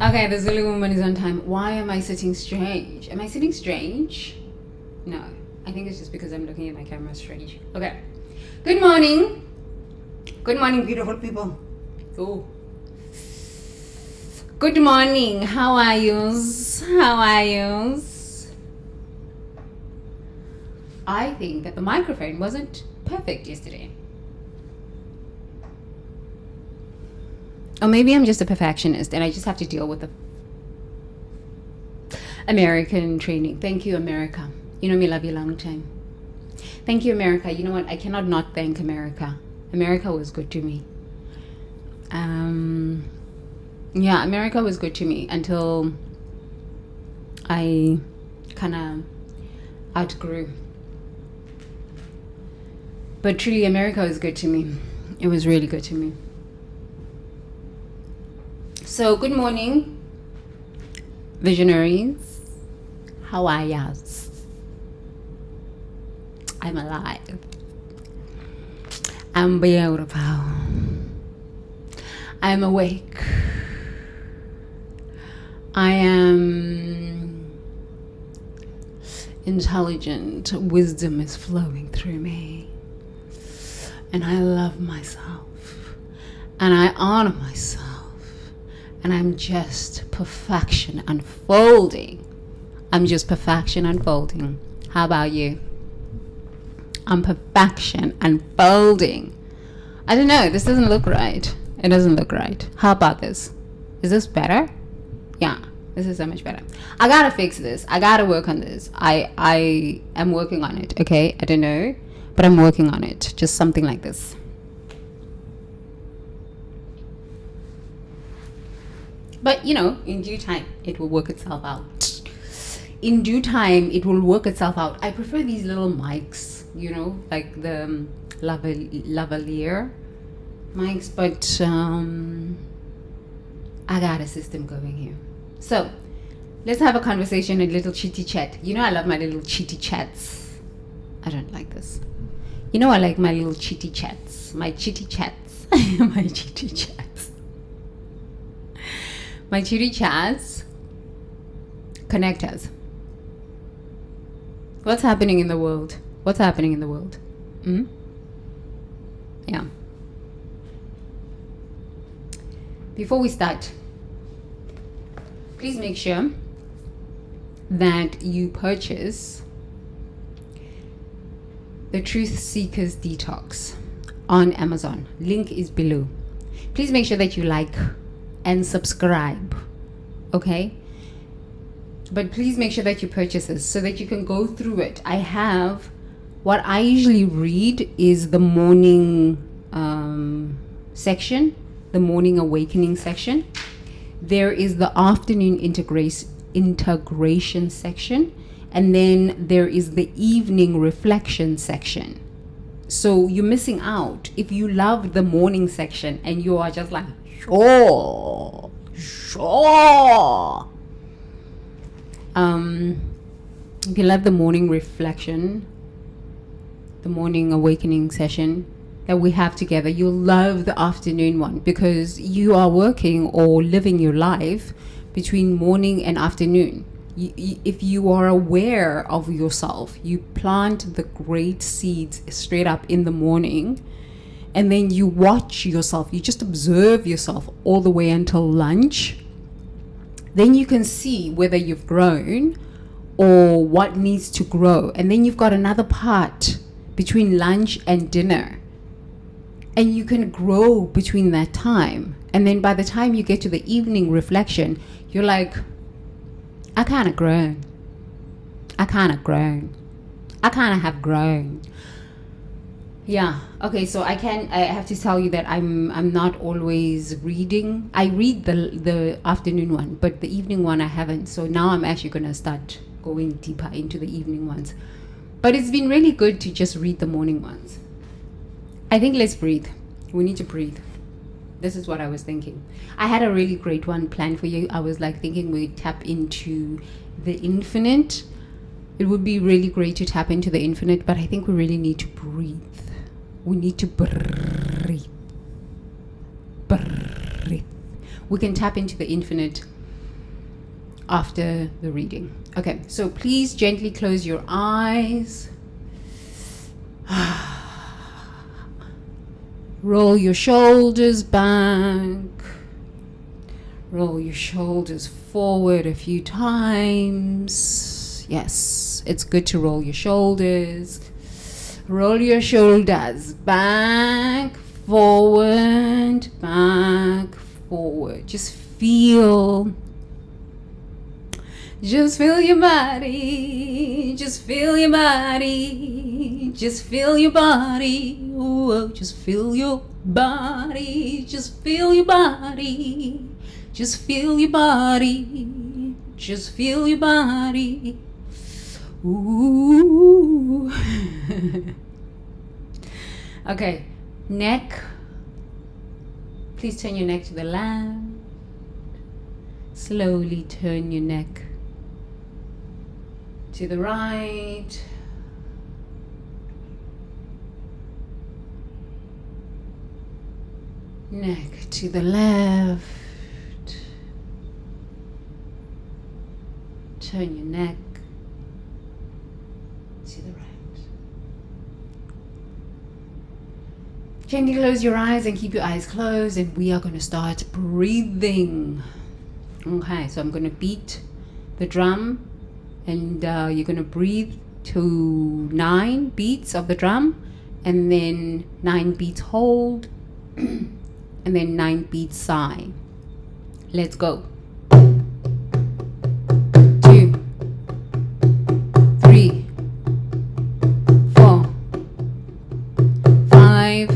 Okay, the Zulu woman is on time. Why am I sitting strange? Am I sitting strange? No. I think it's just because I'm looking at my camera strange. Okay. Good morning. Good morning, beautiful people. Oh. Good morning. How are yous? How are yous? I think that the microphone wasn't perfect yesterday. Or maybe I'm just a perfectionist and I just have to deal with the American training. Thank you, America. You know me, love you long time. Thank you, America. You know what? I cannot not thank America. America was good to me. Yeah, America was good to me until I kind of outgrew. But truly, America was good to me. It was really good to me. So, good morning, visionaries. How are ya? I'm alive. I'm beautiful. I'm awake. I am intelligent. Wisdom is flowing through me. And I love myself. And I honor myself. And I'm just perfection unfolding. I'm just perfection unfolding. How about you? I'm perfection unfolding. I don't know. This doesn't look right. It doesn't look right. How about this? Is this better? Yeah, this is so much better. I gotta fix this. I gotta work on this. I am working on it. Okay, I don't know, but I'm working on it. Just something like this. But you know, in due time, it will work itself out. In due time, it will work itself out. I prefer these little mics, you know, like the lavalier mics, but I got a system going here. So let's have a conversation, a little chitty chat. You know, I love my little chitty chats. I don't like this. You know, I like my little chitty chats. My chitty chats. My chitty chats. My chitty chats connect us. What's happening in the world? What's happening in the world? Yeah. Before we start, please make sure that you purchase the Truth Seekers Detox on Amazon. Link is below. Please make sure that you like and subscribe. Okay? But please make sure that you purchase this so that you can go through it. I have, what I usually read is the morning section, the morning awakening section. There is the afternoon integration section, and then there is the evening reflection section. So you're missing out if you love the morning section and you are just like, sure. If you love the morning reflection, the morning awakening session that we have together, you'll love the afternoon one because you are working or living your life between morning and afternoon. If you are aware of yourself, you plant the great seeds straight up in the morning, and then you watch yourself, you just observe yourself all the way until lunch. Then you can see whether you've grown or what needs to grow. And then you've got another part between lunch and dinner. And you can grow between that time. And then by the time you get to the evening reflection, you're like, I kind of grown. I kind of have grown. Yeah. Okay. So I have to tell you that I'm not always reading. I read the afternoon one, but the evening one I haven't. So now I'm actually going to start going deeper into the evening ones. But it's been really good to just read the morning ones. I think let's breathe. We need to breathe. This is what I was thinking. I had a really great one planned for you. I was like thinking we'd tap into the infinite. It would be really great to tap into the infinite, but I think we really need to breathe. We need to breathe. We can tap into the infinite after the reading. Okay, so please gently close your eyes. Roll your shoulders back. Roll your shoulders forward a few times. Yes, it's good to roll your shoulders. Roll your shoulders back, forward, back, forward. Just feel your body. Just feel your body. Just feel your body. Whoa, just feel your body. Just feel your body. Just feel your body. Just feel your body. Ooh. Okay, neck. Please turn your neck to the left. Slowly turn your neck to the right. Neck to the left. Turn your neck to the right. Gently close your eyes and keep your eyes closed, and we are going to start breathing. Okay, so I'm going to beat the drum, and you're going to breathe to 9 beats of the drum, and then 9 beats hold, and then 9 beats sigh. Let's go. 2, 3, 4, 5,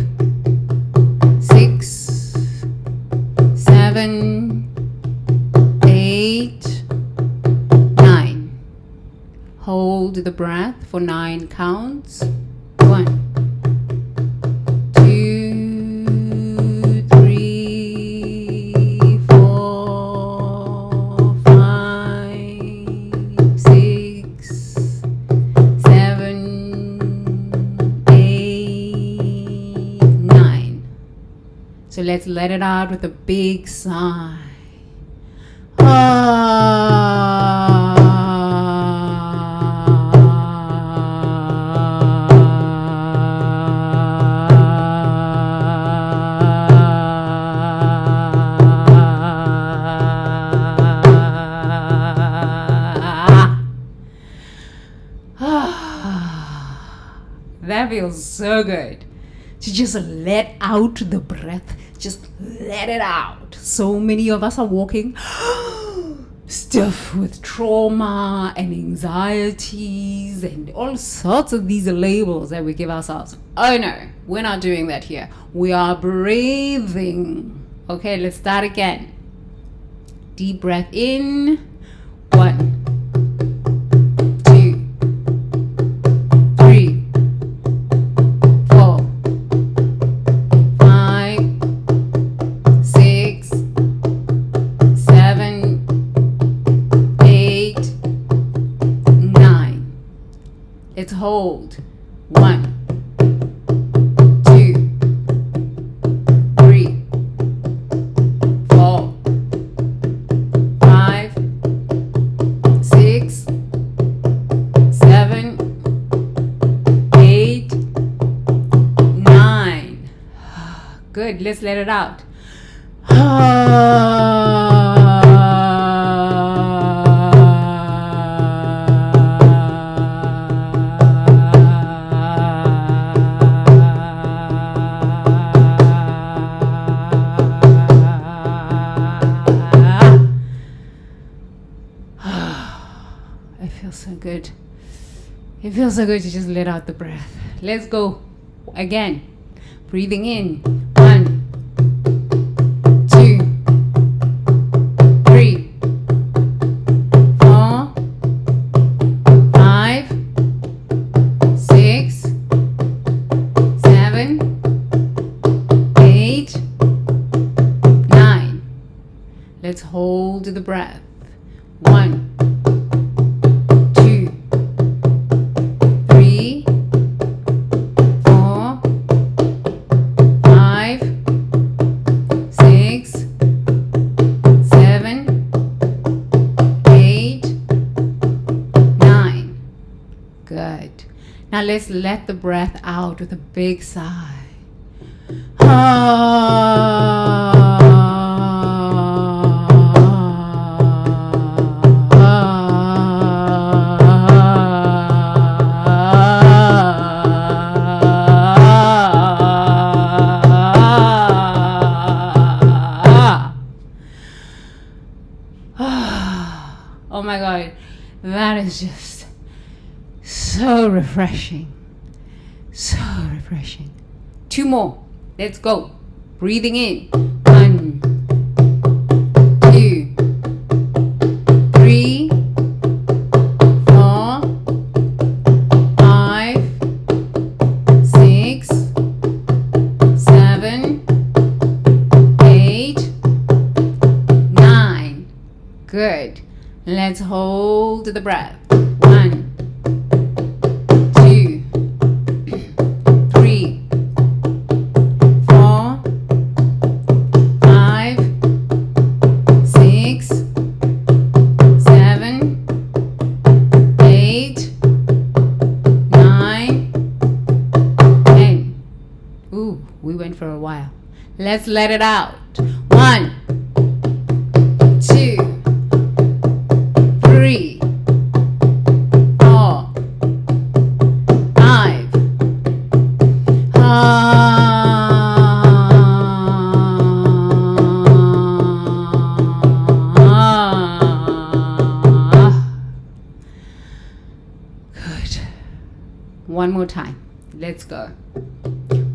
6, 7, 8, 9. Hold the breath for 9 counts. 1, 2, 3, 4, 5, 6, 7, 8, 9. So let's let it out with a big sigh. That feels so good. To just let out the breath. Just let it out. So many of us are walking stiff with trauma and anxieties and all sorts of these labels that we give ourselves. Oh no, we're not doing that here. We are breathing. Okay, let's start again. Deep breath in. 1, 2, 3, 4, 5, 6, 7, 8, 9. Let's hold. 1, 2, 3, 4, 5, 6, 7, 8, 9. Good. Let's let it out. It feels so good. It feels so good to just let out the breath. Let's go again. Breathing in. 1, 2, 3, 4, 5, 6, 7, 8, 9. Let's hold the breath. 1, 2, 3, 4, 5, 6, 7, 8, Now let's let the breath out with a big sigh. Oh my God, that is just so refreshing. So refreshing. 2 more. Let's go. Breathing in. 1, 2, 3, 4, 5, 6, 7, 8, 9. Good. Let's hold the breath. 1, 2, 3, 4, 5, 6, 7, 8, 9, 10. Ooh, we went for a while. Let's let it out. 1, 2, 3, 4, 5. Good. One more time. Let's go.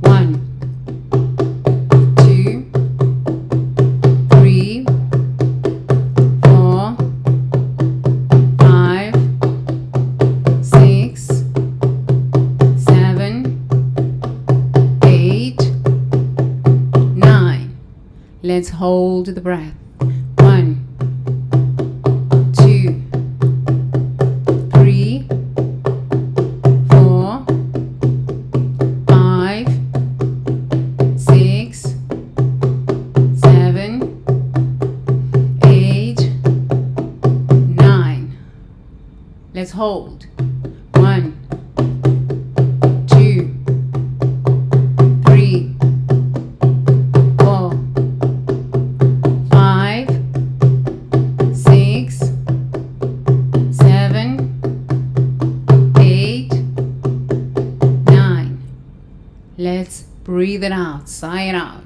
1, 2, 3, 4, 5, 6, 7, 8, 9. Let's hold the breath. 1, 2, 3, 4, 5, 6, 7, 8, 9. Let's hold. 1, 2, 3, 4, 5, 6, 7, 8, 9. Let's breathe it out. Sigh it out.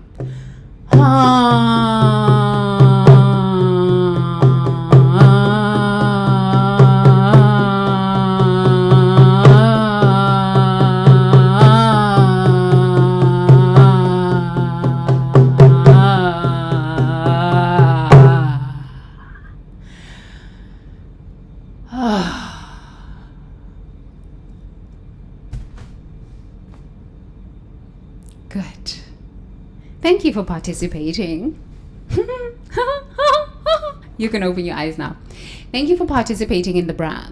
Good. Thank you for participating. You can open your eyes now. Thank you for participating in the breath.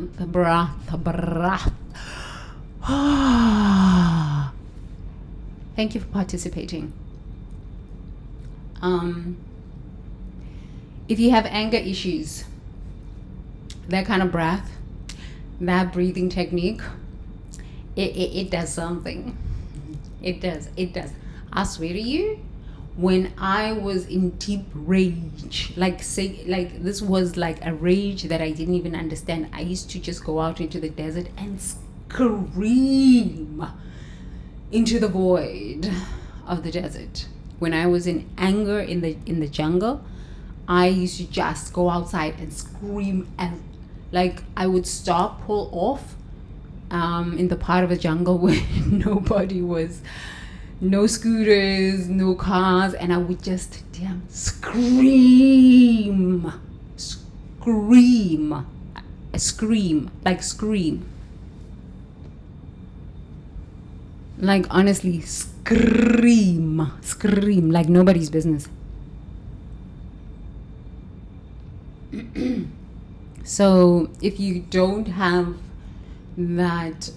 Thank you for participating. If you have anger issues, that kind of breath, that breathing technique, it does something. It does. I swear to you, when I was in deep rage, like this was like a rage that I didn't even understand, I used to just go out into the desert and scream into the void of the desert. When I was in anger in the jungle, I used to just go outside and scream, and like I would stop, pull off in the part of the jungle where nobody was, no scooters, no cars, and I would just scream, like honestly scream like nobody's business. So if you don't have that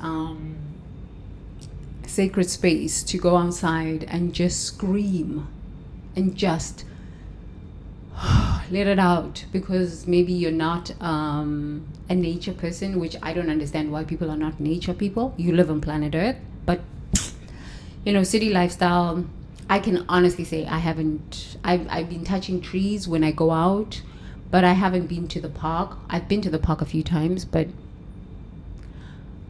sacred space to go outside and just scream and just let it out, because maybe you're not a nature person, which I don't understand why people are not nature people. You live on planet Earth, but city lifestyle, I can honestly say I've been touching trees when I go out, but I haven't been to the park. I've been to the park a few times, but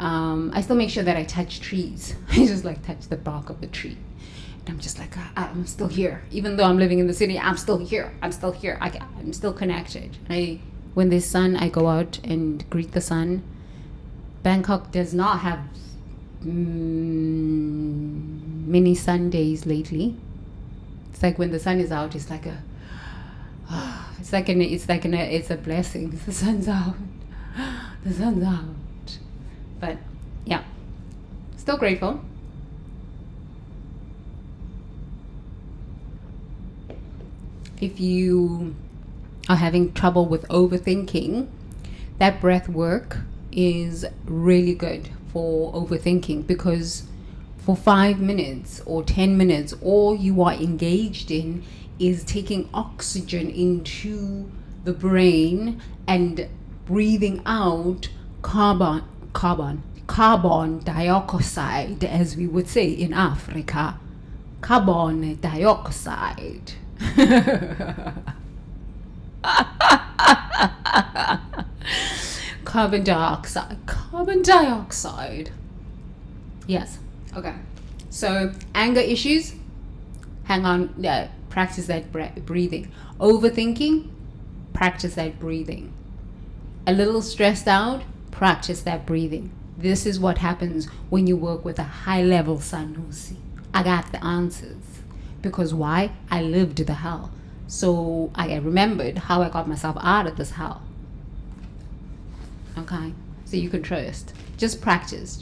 I still make sure that I touch trees. I just like touch the bark of the tree. And I'm just like, I'm still here. Even though I'm living in the city, I'm still here. I'm still connected. When there's sun, I go out and greet the sun. Bangkok does not have many sun days lately. It's like when the sun is out, it's like it's a blessing. The sun's out. The sun's out. But yeah, still grateful. If you are having trouble with overthinking, that breath work is really good for overthinking, because for 5 minutes or 10 minutes, all you are engaged in is taking oxygen into the brain and breathing out carbon dioxide, as we would say in Africa. Carbon dioxide. Carbon dioxide. Yes. Okay. So anger issues, hang on, practice that breathing. Overthinking, practice that breathing. A little stressed out, practice that breathing. This is what happens when you work with a high-level Sanusi. I got the answers. Because why? I lived the hell. So I remembered how I got myself out of this hell. Okay? So you can trust. Just practice.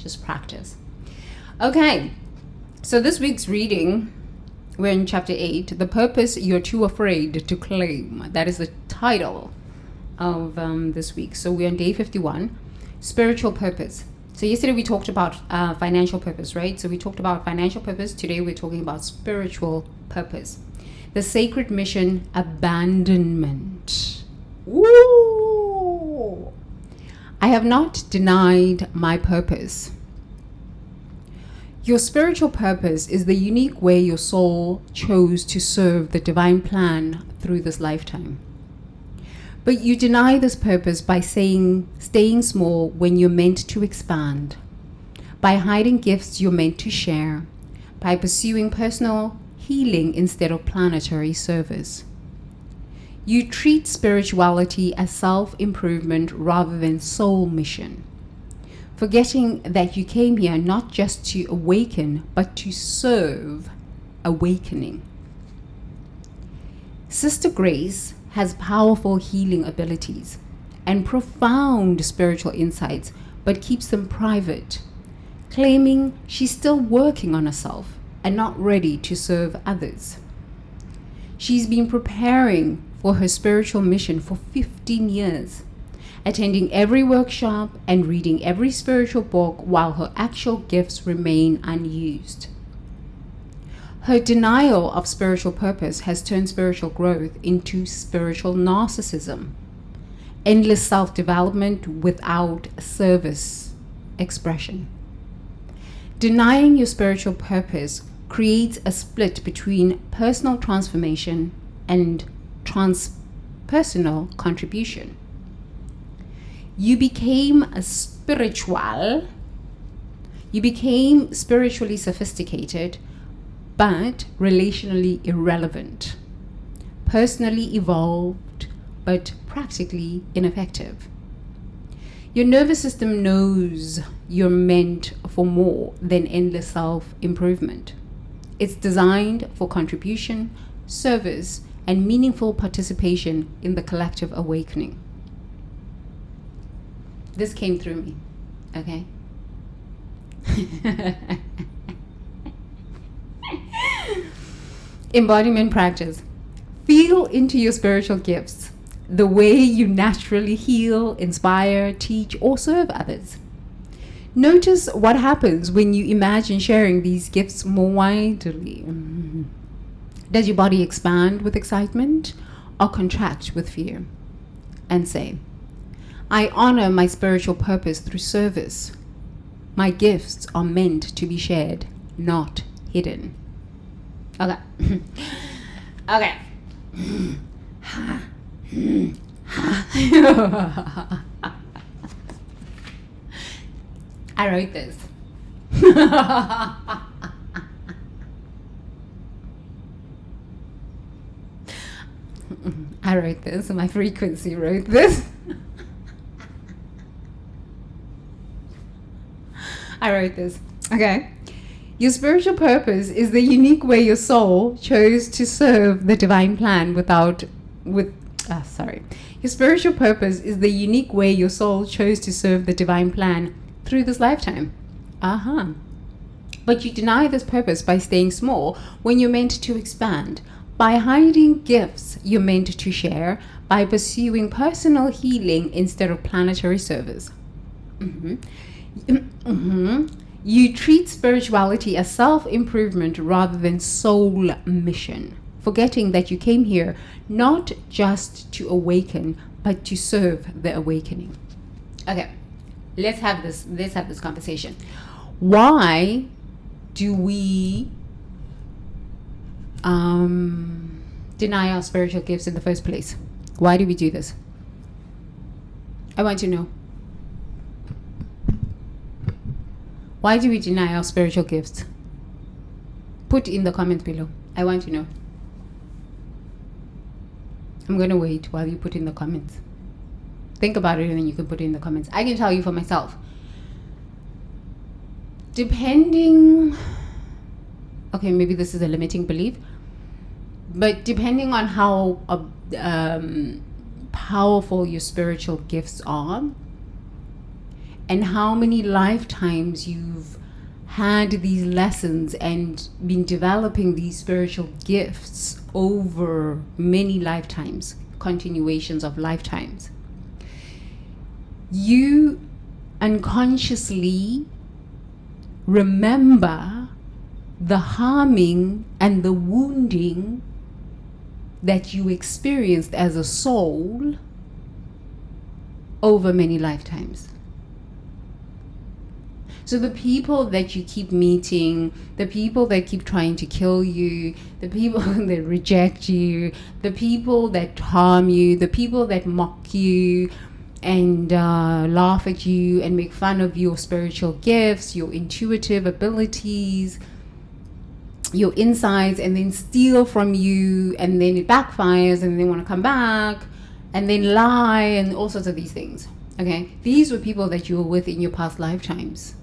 Okay. So this week's reading, we're in chapter 8. The purpose you're too afraid to claim. That is the title of this week. So we're on day 51. Spiritual purpose. So yesterday we talked about financial purpose, right? So we talked about financial purpose. Today we're talking about spiritual purpose. The sacred mission, abandonment. Woo! I have not denied my purpose. Your spiritual purpose is the unique way your soul chose to serve the divine plan through this lifetime. But you deny this purpose by staying small when you're meant to expand, by hiding gifts you're meant to share, by pursuing personal healing instead of planetary service. You treat spirituality as self-improvement rather than soul mission, forgetting that you came here not just to awaken, but to serve awakening. Sister Grace has powerful healing abilities and profound spiritual insights, but keeps them private, claiming she's still working on herself and not ready to serve others. She's been preparing for her spiritual mission for 15 years, attending every workshop and reading every spiritual book while her actual gifts remain unused. Her denial of spiritual purpose has turned spiritual growth into spiritual narcissism, endless self-development without service expression. Denying your spiritual purpose creates a split between personal transformation and transpersonal contribution. You became spiritually sophisticated, but relationally irrelevant, personally evolved, but practically ineffective. Your nervous system knows you're meant for more than endless self-improvement. It's designed for contribution, service, and meaningful participation in the collective awakening. This came through me, okay? Embodiment practice. Feel into your spiritual gifts, the way you naturally heal, inspire, teach, or serve others. Notice what happens when you imagine sharing these gifts more widely. Does your body expand with excitement, or contract with fear and say, I honor my spiritual purpose through service. My gifts are meant to be shared, not hidden. Okay. Okay. I wrote this. I wrote this. My frequency wrote this. I wrote this. Okay. Your spiritual purpose is the unique way your soul chose to serve the divine plan Your spiritual purpose is the unique way your soul chose to serve the divine plan through this lifetime. But you deny this purpose by staying small when you're meant to expand, by hiding gifts you're meant to share, by pursuing personal healing instead of planetary service. You treat spirituality as self-improvement rather than soul mission, forgetting that you came here not just to awaken, but to serve the awakening. Okay, let's have this conversation. Why do we deny our spiritual gifts in the first place? Why do we do this? I want to know. Why do we deny our spiritual gifts? Put in the comments below. I want to know. I'm going to wait while you put in the comments. Think about it and then you can put it in the comments. I can tell you for myself. Maybe this is a limiting belief, but depending on how powerful your spiritual gifts are, and how many lifetimes you've had these lessons and been developing these spiritual gifts over many lifetimes, continuations of lifetimes, you unconsciously remember the harming and the wounding that you experienced as a soul over many lifetimes. So the people that you keep meeting, the people that keep trying to kill you, the people that reject you, the people that harm you, the people that mock you and laugh at you and make fun of your spiritual gifts, your intuitive abilities, your insights, and then steal from you, and then it backfires and they want to come back and then lie and all sorts of these things. Okay, these were people that you were with in your past lifetimes.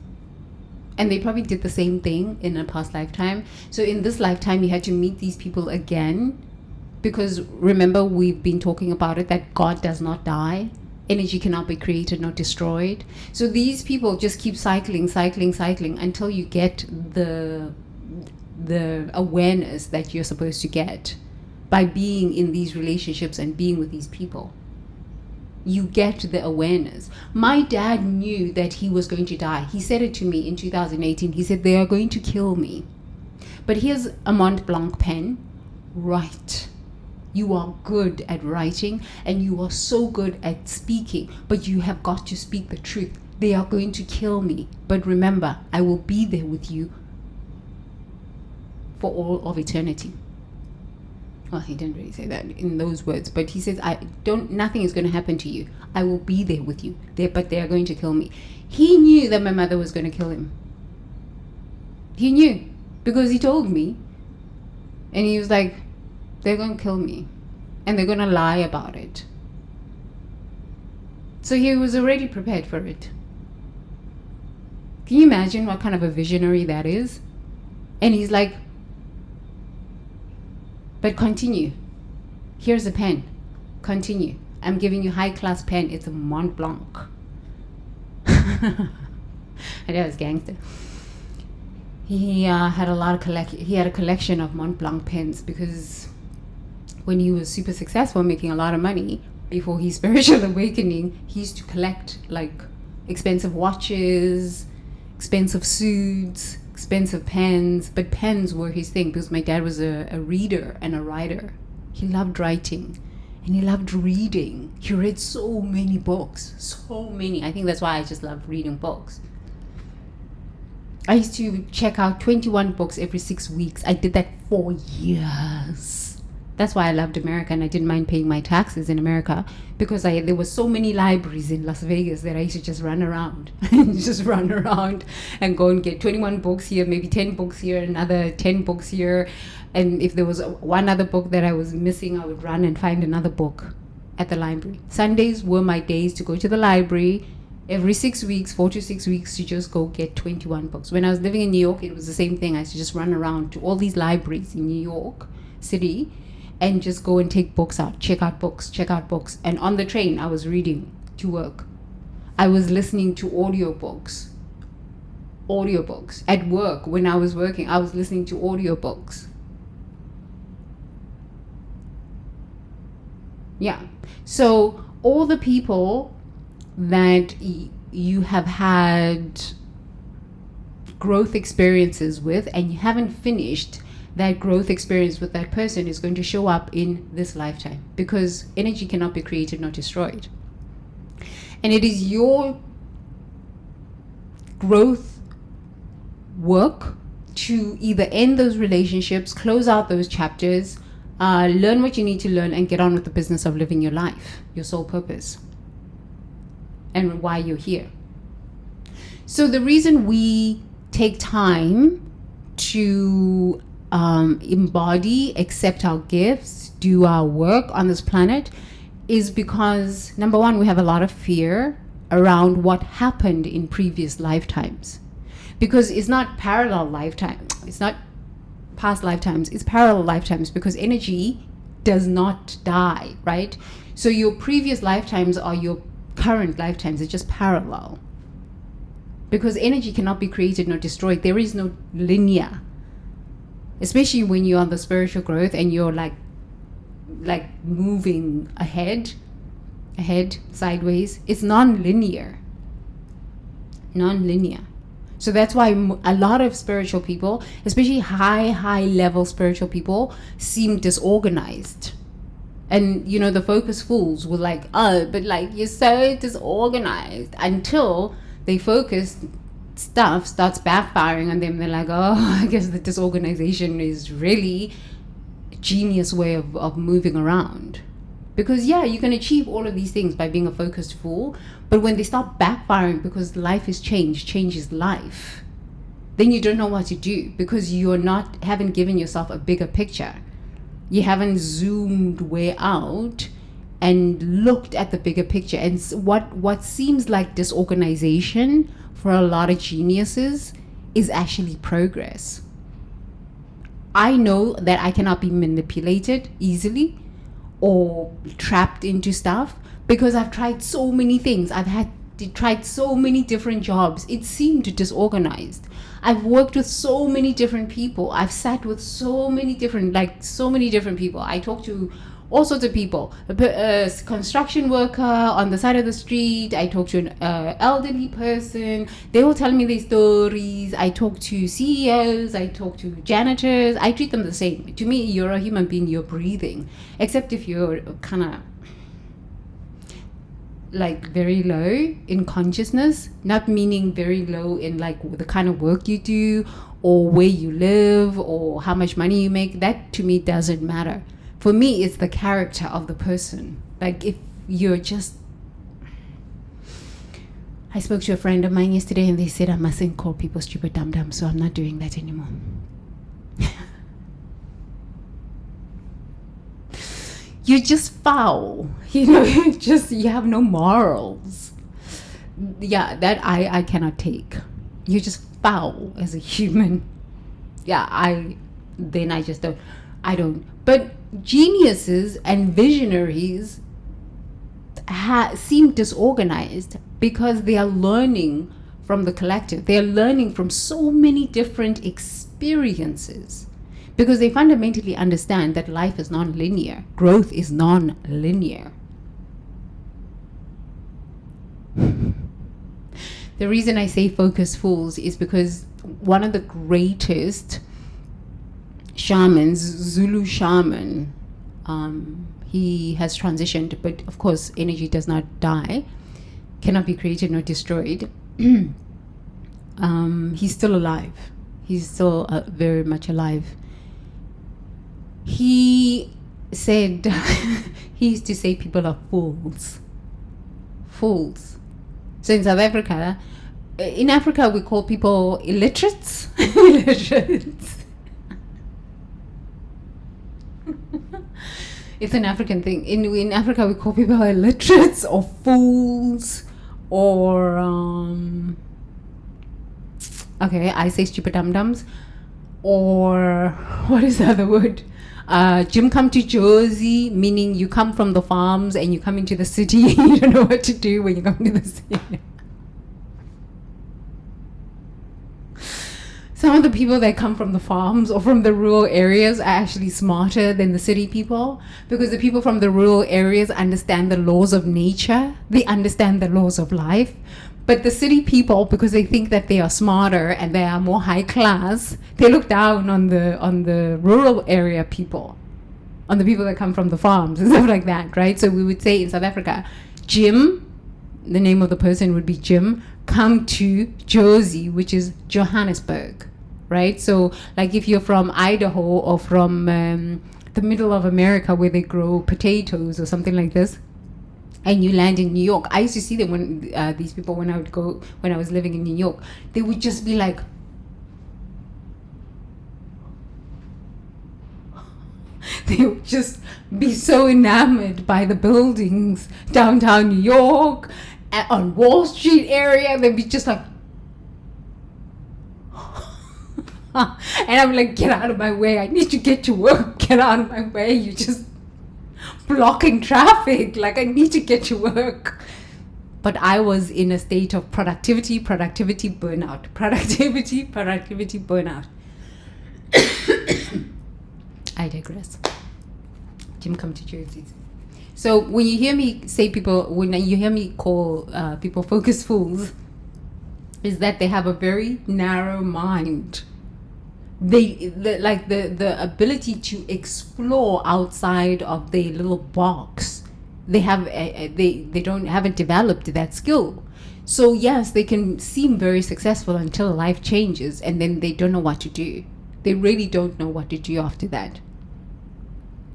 And they probably did the same thing in a past lifetime. So in this lifetime, you had to meet these people again. Because remember, we've been talking about it, that God does not die. Energy cannot be created nor destroyed. So these people just keep cycling until you get the awareness that you're supposed to get by being in these relationships and being with these people. You get the awareness. My dad knew that he was going to die. He said it to me in 2018. He said, they are going to kill me. But here's a Mont Blanc pen. Write. You are good at writing and you are so good at speaking, but you have got to speak the truth. They are going to kill me. But remember, I will be there with you for all of eternity. Well, he didn't really say that in those words, but he says, nothing is going to happen to you. I will be there with you. But they are going to kill me. He knew that my mother was going to kill him. He knew because he told me. And he was like, they're going to kill me. And they're going to lie about it. So he was already prepared for it. Can you imagine what kind of a visionary that is? And he's like, but continue. Here's a pen. Continue. I'm giving you high-class pen. It's a Mont Blanc. And that was gangster. He had a collection of Mont Blanc pens because when he was super successful, making a lot of money before his spiritual awakening, he used to collect like expensive watches, expensive suits, expensive pens. But pens were his thing because my dad was a reader and a writer. He loved writing. And he loved reading. He read so many books. So many. I think that's why I just love reading books. I used to check out 21 books every 6 weeks. I did that for years. That's why I loved America, and I didn't mind paying my taxes in America, because there were so many libraries in Las Vegas that I used to just run around and go and get 21 books here, maybe 10 books here, another 10 books here. And if there was one other book that I was missing, I would run and find another book at the library. Sundays were my days to go to the library every 6 weeks, 4 to 6 weeks, to just go get 21 books. When I was living in New York, it was the same thing. I used to just run around to all these libraries in New York City and just go and take books out, check out books. And on the train, I was reading to work. I was listening to audiobooks. At work, when I was working, I was listening to audiobooks. Yeah. So all the people that you have had growth experiences with, and you haven't finished that growth experience with that person, is going to show up in this lifetime, because energy cannot be created nor destroyed. And it is your growth work to either end those relationships, close out those chapters, learn what you need to learn, and get on with the business of living your life, your soul purpose, and why you're here. So the reason we take time to embody, accept our gifts, do our work on this planet, is because, number one, we have a lot of fear around what happened in previous lifetimes. Because it's not parallel lifetime, it's not past lifetimes, it's parallel lifetimes, because energy does not die, right? So your previous lifetimes are your current lifetimes, it's just parallel. Because energy cannot be created nor destroyed. There is no linear. Especially when you're on the spiritual growth and you're like moving ahead, sideways. It's non-linear. So that's why a lot of spiritual people, especially high level spiritual people, seem disorganized. And the focus fools were like, oh, but like, you're so disorganized, until they focus, stuff starts backfiring on them. They're like, oh, I guess the disorganization is really a genius way of moving around. Because you can achieve all of these things by being a focused fool, but when they start backfiring because life is change is life, then you don't know what to do, because you haven't given yourself a bigger picture. You haven't zoomed way out and looked at the bigger picture. And what seems like disorganization for a lot of geniuses is actually progress. I know that I cannot be manipulated easily or trapped into stuff, because I've tried so many things. I've tried so many different jobs. It seemed disorganized. I've worked with so many different people. I've sat with so many different people. I talk to all sorts of people. A construction worker on the side of the street. I talk to an elderly person. They will tell me their stories. I talk to CEOs. I talk to janitors. I treat them the same. To me, you're a human being. You're breathing. Except if you're kind of like very low in consciousness, not meaning very low in like the kind of work you do or where you live or how much money you make. That to me doesn't matter. For me, it's the character of the person. Like if you're just... I spoke to a friend of mine yesterday and they said I mustn't call people stupid dum-dum, so I'm not doing that anymore. You're just foul, you have no morals. Yeah, that I cannot take. You're just foul as a human. Yeah, I don't. But geniuses and visionaries seem disorganized because they are learning from the collective. They are learning from so many different experiences. Because they fundamentally understand that life is non-linear. Growth is non-linear. The reason I say focus fools is because one of the greatest shamans, Zulu shaman, He has transitioned, but of course, energy does not die, cannot be created nor destroyed. He's still alive. He's still very much alive. He said, he used to say people are fools. Fools. So in South Africa, we call people illiterates. Illiterates. It's an African thing. In Africa, we call people illiterates or fools or I say stupid dum-dums, or what is the other word? Jim come to Jersey, meaning you come from the farms and you come into the city and you don't know what to do when you come to the city. Some of the people that come from the farms or from the rural areas are actually smarter than the city people, because the people from the rural areas understand the laws of nature, they understand the laws of life. But the city people, because they think that they are smarter and they are more high class, they look down on the rural area people, on the people that come from the farms and stuff like that, right? So we would say in South Africa, Jim, the name of the person would be Jim, come to Jersey, which is Johannesburg, right? So like if you're from Idaho or from the middle of America where they grow potatoes or something like this, and you land in New York. I used to see them when these people, when I was living in New York, they would just be like, they would just be so enamored by the buildings downtown New York, on Wall Street area. They'd be just like, and I'm like, get out of my way. I need to get to work. Get out of my way. You just blocking traffic. Like, I need to get to work. But I was in a state of productivity, burnout. Productivity, burnout. I digress. Jim come to Jersey. So when you hear me say when you hear me call people focused fools, is that they have a very narrow mind. The ability to explore outside of their little box. They haven't developed that skill. So yes, they can seem very successful until life changes, and then they don't know what to do. They really don't know what to do after that.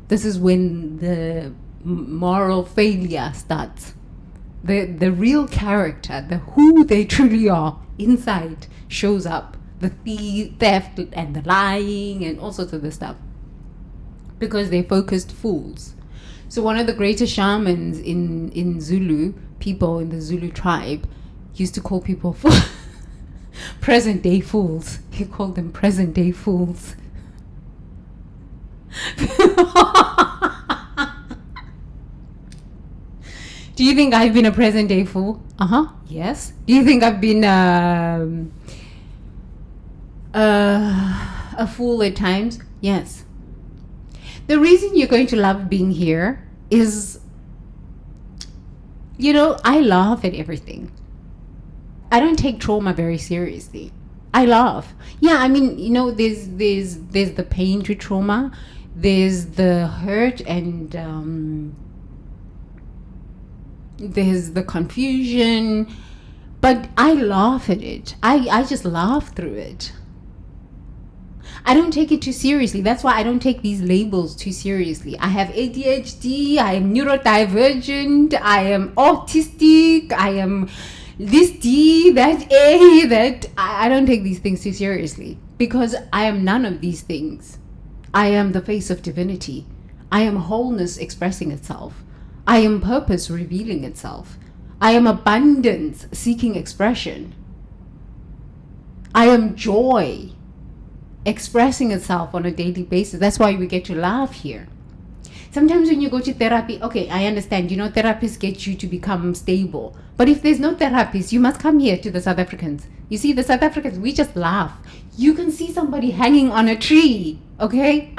This is when the moral failure starts. The real character, the who they truly are inside, shows up. The theft and the lying and all sorts of this stuff, because they're focused fools. So one of the greatest shamans in Zulu, people in the Zulu tribe, used to call people present day fools. He called them present day fools. Do you think I've been a present day fool? Yes. Do you think I've been a fool at times? Yes. The reason you're going to love being here is, I laugh at everything. I don't take trauma very seriously. I laugh. Yeah, I mean, there's the pain to trauma, there's the hurt, and there's the confusion, but I laugh at it. I just laugh through it. I don't take it too seriously. That's why I don't take these labels too seriously. I have ADHD, I am neurodivergent, I am autistic, I am this D, that A, that... I don't take these things too seriously, because I am none of these things. I am the face of divinity. I am wholeness expressing itself. I am purpose revealing itself. I am abundance seeking expression. I am joy expressing itself on a daily basis. That's why we get to laugh here. Sometimes when you go to therapy, okay, I understand, therapists get you to become stable. But if there's no therapist, you must come here to the South Africans. You see, the South Africans, we just laugh. You can see somebody hanging on a tree, okay?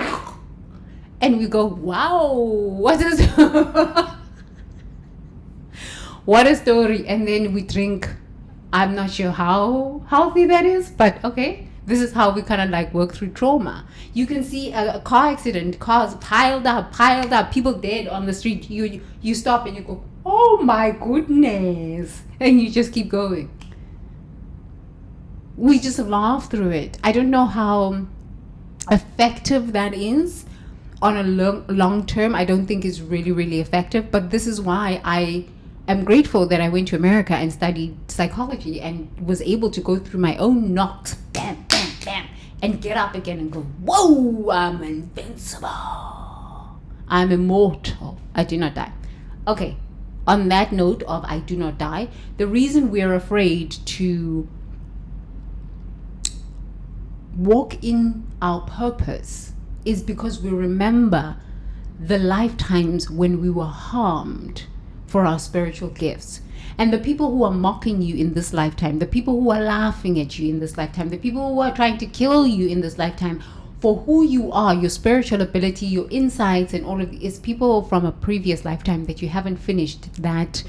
And we go, wow, what is... what a story. And then we drink, I'm not sure how healthy that is, but okay. This is how we kind of like work through trauma. You can see a car accident, cars piled up, people dead on the street. You stop and you go, oh my goodness, and you just keep going. We just laugh through it. I don't know how effective that is on a long term. I don't think it's really effective, but this is why I am grateful that I went to America and studied psychology and was able to go through my own knocks, bam, and get up again and go, whoa, I'm invincible. I'm immortal. I do not die. Okay, on that note of I do not die, the reason we're afraid to walk in our purpose is because we remember the lifetimes when we were harmed for our spiritual gifts. And the people who are mocking you in this lifetime, the people who are laughing at you in this lifetime, the people who are trying to kill you in this lifetime for who you are, your spiritual ability, your insights, and all of it, is people from a previous lifetime that you haven't finished that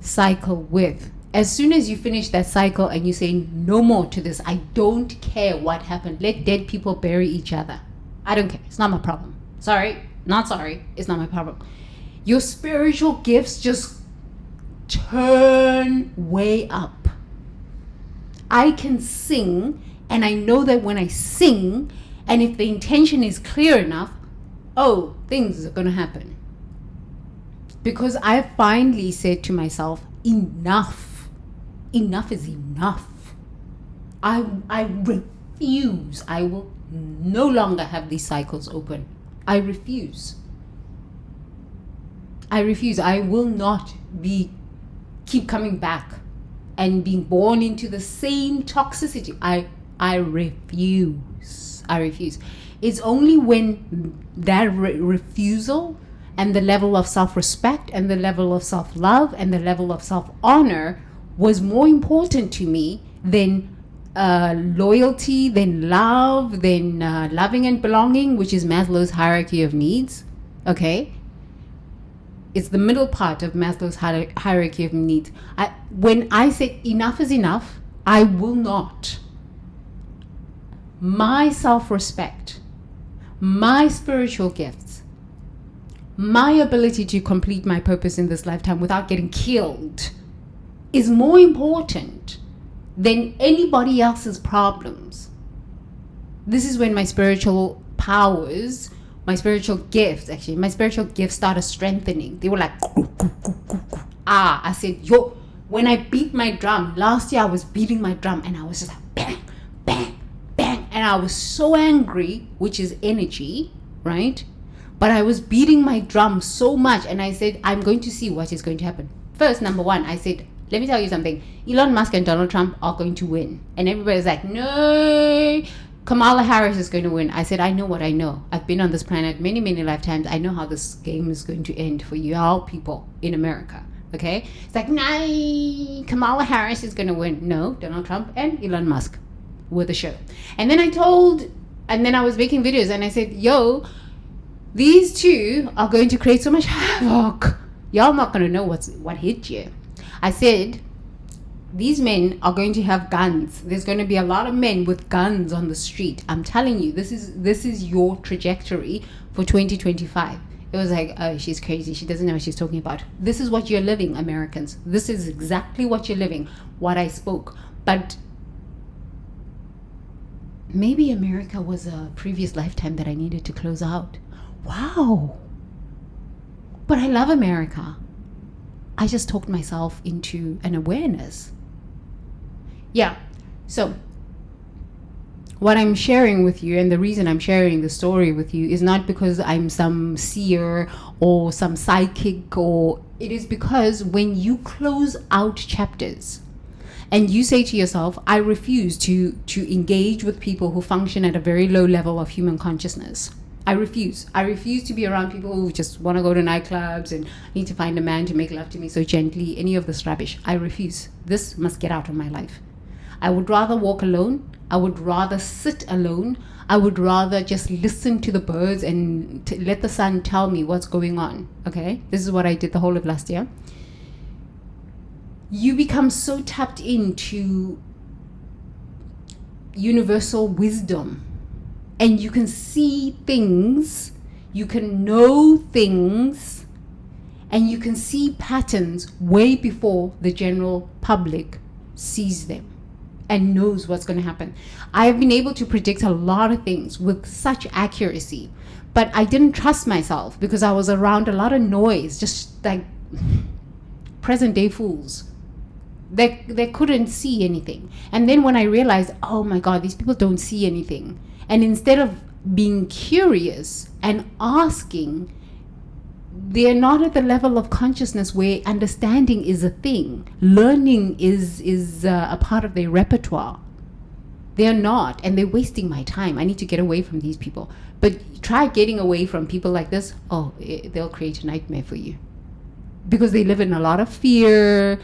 cycle with. As soon as you finish that cycle and you say no more to this, I don't care what happened. Let dead people bury each other. I don't care. It's not my problem. Sorry. Not sorry. It's not my problem. Your spiritual gifts just turn way up. I can sing, and I know that when I sing, and if the intention is clear enough, things are going to happen. Because I finally said to myself, enough. Enough is enough. I refuse. I will no longer have these cycles open. I refuse. I will not keep coming back and being born into the same toxicity. I refuse. It's only when that refusal and the level of self-respect and the level of self-love and the level of self-honor was more important to me than loyalty, than love, than loving and belonging, which is Maslow's hierarchy of needs. Okay? It's the middle part of Maslow's hierarchy of needs. When I say enough is enough, I will not. My self-respect, my spiritual gifts, my ability to complete my purpose in this lifetime without getting killed is more important than anybody else's problems. This is when my spiritual powers, my spiritual gifts started strengthening. They were like, I said, when I beat my drum, last year I was beating my drum and I was just like, bang, bang, bang. And I was so angry, which is energy, right? But I was beating my drum so much and I said, I'm going to see what is going to happen. First, number one, I said, let me tell you something. Elon Musk and Donald Trump are going to win. And everybody's like, no, Kamala Harris is going to win. I said, I know what I know. I've been on this planet many lifetimes. I know how this game is going to end for you all people in America. Okay? It's like, no, Kamala Harris is going to win. No, Donald Trump and Elon Musk were the show. And then I was making videos and I said, these two are going to create so much havoc. Y'all not going to know what hit you. I said, these men are going to have guns. There's going to be a lot of men with guns on the street. I'm telling you, this is your trajectory for 2025. It was like, oh, she's crazy. She doesn't know what she's talking about. This is what you're living, Americans. This is exactly what you're living, what I spoke. But maybe America was a previous lifetime that I needed to close out. Wow. But I love America. I just talked myself into an awareness. Yeah. So what I'm sharing with you, and the reason I'm sharing the story with you, is not because I'm some seer or some psychic, or it is because when you close out chapters and you say to yourself, I refuse to engage with people who function at a very low level of human consciousness. I refuse to be around people who just want to go to nightclubs and need to find a man to make love to me so gently, any of this rubbish. I refuse. This must get out of my life. I would rather walk alone. I would rather sit alone. I would rather just listen to the birds and let the sun tell me what's going on. Okay? This is what I did the whole of last year. You become so tapped into universal wisdom, and you can see things, you can know things, and you can see patterns way before the general public sees them and knows what's going to happen. I have been able to predict a lot of things with such accuracy, but I didn't trust myself because I was around a lot of noise, just like present day fools. They couldn't see anything. And then when I realized, oh my God, these people don't see anything. And instead of being curious and asking, they're not at the level of consciousness where understanding is a thing. Learning is a part of their repertoire. They're not, and they're wasting my time. I need to get away from these people. But try getting away from people like this. Oh, they'll create a nightmare for you. Because they live in a lot of fear.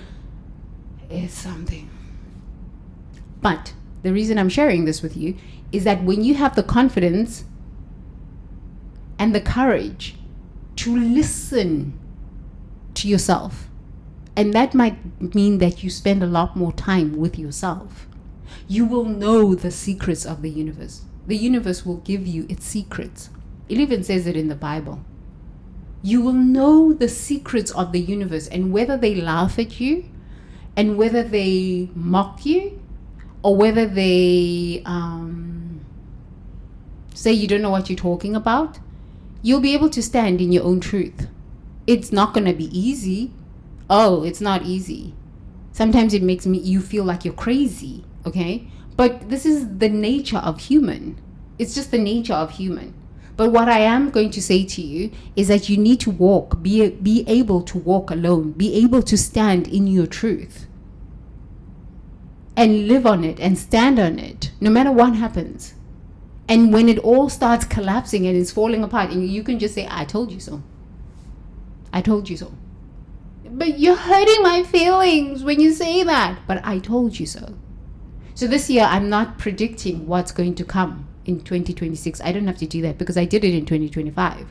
It's something. But the reason I'm sharing this with you is that when you have the confidence and the courage to listen to yourself, and that might mean that you spend a lot more time with yourself, you will know the secrets of the universe. The universe will give you its secrets. It even says it in the Bible. You will know the secrets of the universe, and whether they laugh at you, and whether they mock you, or whether they say you don't know what you're talking about, you'll be able to stand in your own truth. It's not going to be easy. Oh, it's not easy. Sometimes it makes you feel like you're crazy, okay? But this is the nature of human. It's just the nature of human. But what I am going to say to you is that you need to walk, be able to walk alone, be able to stand in your truth and live on it and stand on it, no matter what happens. And when it all starts collapsing and it's falling apart, and you can just say, I told you so. I told you so. But you're hurting my feelings when you say that. But I told you so. So this year, I'm not predicting what's going to come in 2026. I don't have to do that because I did it in 2025.